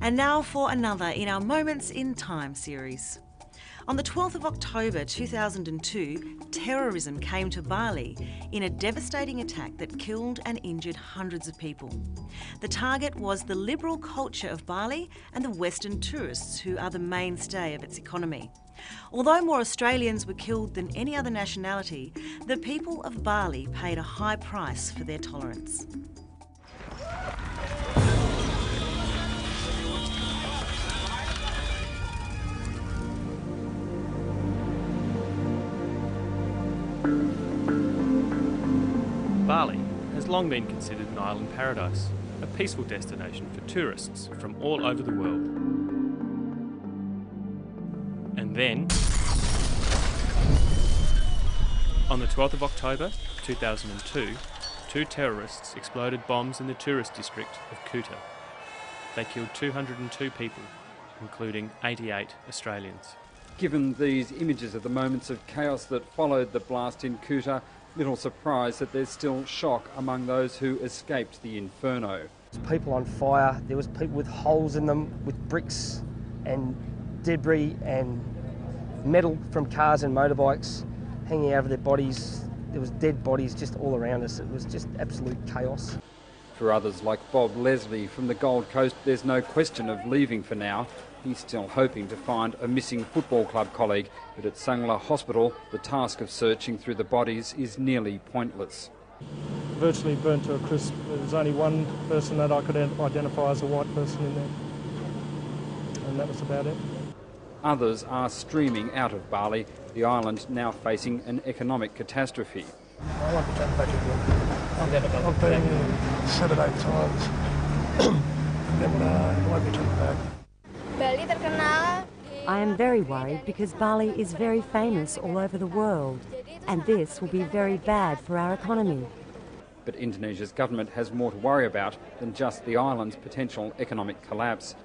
And now for another in our Moments in Time series. On the 12th of October 2002, terrorism came to Bali in a devastating attack that killed and injured hundreds of people. The target was the liberal culture of Bali and the Western tourists who are the mainstay of its economy. Although more Australians were killed than any other nationality, the people of Bali paid a high price for their tolerance. Bali has long been considered an island paradise, a peaceful destination for tourists from all over the world. And then, on the 12th of October 2002, two terrorists exploded bombs in the tourist district of Kuta. They killed 202 people, including 88 Australians. Given these images of the moments of chaos that followed the blast in Kuta, little surprise that there's still shock among those who escaped the inferno. There's people on fire, there was people with holes in them, with bricks and debris and metal from cars and motorbikes hanging out of their bodies. There was dead bodies just all around us. It was just absolute chaos. For others like Bob Leslie from the Gold Coast, there's no question of leaving for now. He's still hoping to find a missing football club colleague, but at Sangla Hospital, the task of searching through the bodies is nearly pointless. Virtually burnt to a crisp. There's only one person that I could identify as a white person in there, and that was about it. Others are streaming out of Bali, the island now facing an economic catastrophe. I won't be coming back again. I've been 7 or 8 times, and I won't be coming back. I am very worried because Bali is very famous all over the world, and this will be very bad for our economy. But Indonesia's government has more to worry about than just the island's potential economic collapse.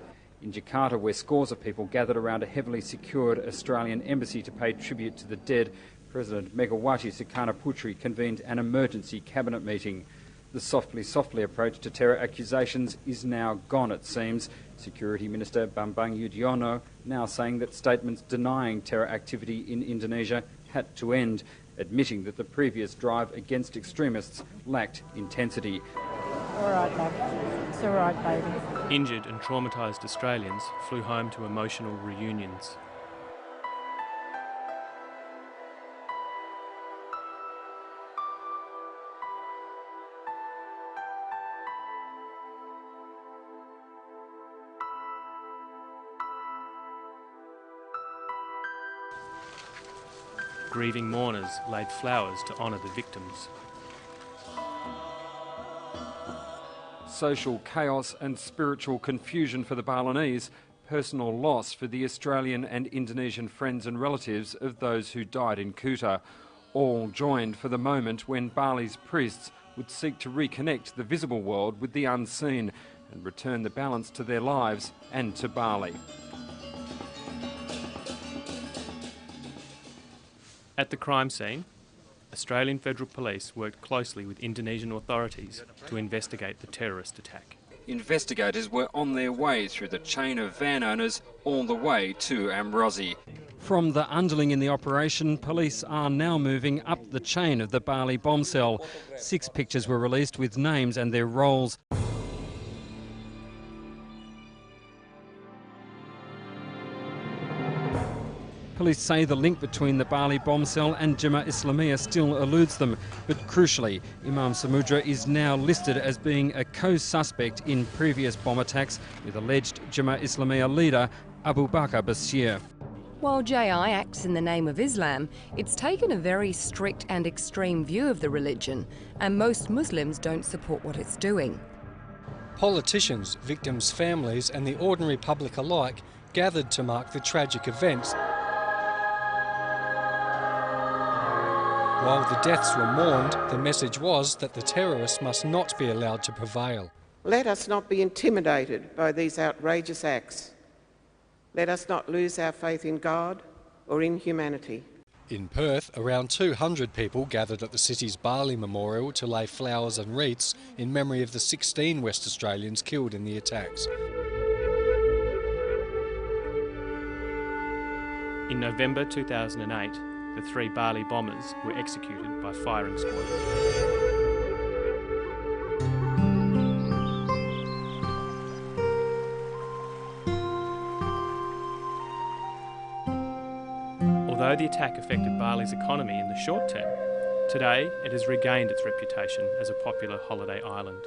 In Jakarta, where scores of people gathered around a heavily secured Australian embassy to pay tribute to the dead, President Megawati Sukarno Putri convened an emergency cabinet meeting. The softly approach to terror accusations is now gone, it seems. Security Minister Bambang Yudhoyono now saying that statements denying terror activity in Indonesia had to end, admitting that the previous drive against extremists lacked intensity. All right, love. It's all right, baby. Injured and traumatised Australians flew home to emotional reunions. Grieving mourners laid flowers to honour the victims. Social chaos and spiritual confusion for the Balinese, personal loss for the Australian and Indonesian friends and relatives of those who died in Kuta. All joined for the moment when Bali's priests would seek to reconnect the visible world with the unseen and return the balance to their lives and to Bali. At the crime scene, Australian Federal Police worked closely with Indonesian authorities to investigate the terrorist attack. Investigators were on their way through the chain of van owners all the way to Amrozi. From the underling in the operation, police are now moving up the chain of the Bali bomb cell. 6 pictures were released with names and their roles. Police say the link between the Bali bomb cell and Jemaah Islamiyah still eludes them, but crucially, Imam Samudra is now listed as being a co-suspect in previous bomb attacks with alleged Jemaah Islamiyah leader Abu Bakr Bashir. While JI acts in the name of Islam, it's taken a very strict and extreme view of the religion, and most Muslims don't support what it's doing. Politicians, victims' families and the ordinary public alike gathered to mark the tragic events. While the deaths were mourned, the message was that the terrorists must not be allowed to prevail. Let us not be intimidated by these outrageous acts. Let us not lose our faith in God or in humanity. In Perth, around 200 people gathered at the city's Bali Memorial to lay flowers and wreaths in memory of the 16 West Australians killed in the attacks. In November 2008, the 3 Bali bombers were executed by firing squad. Although the attack affected Bali's economy in the short term, today it has regained its reputation as a popular holiday island.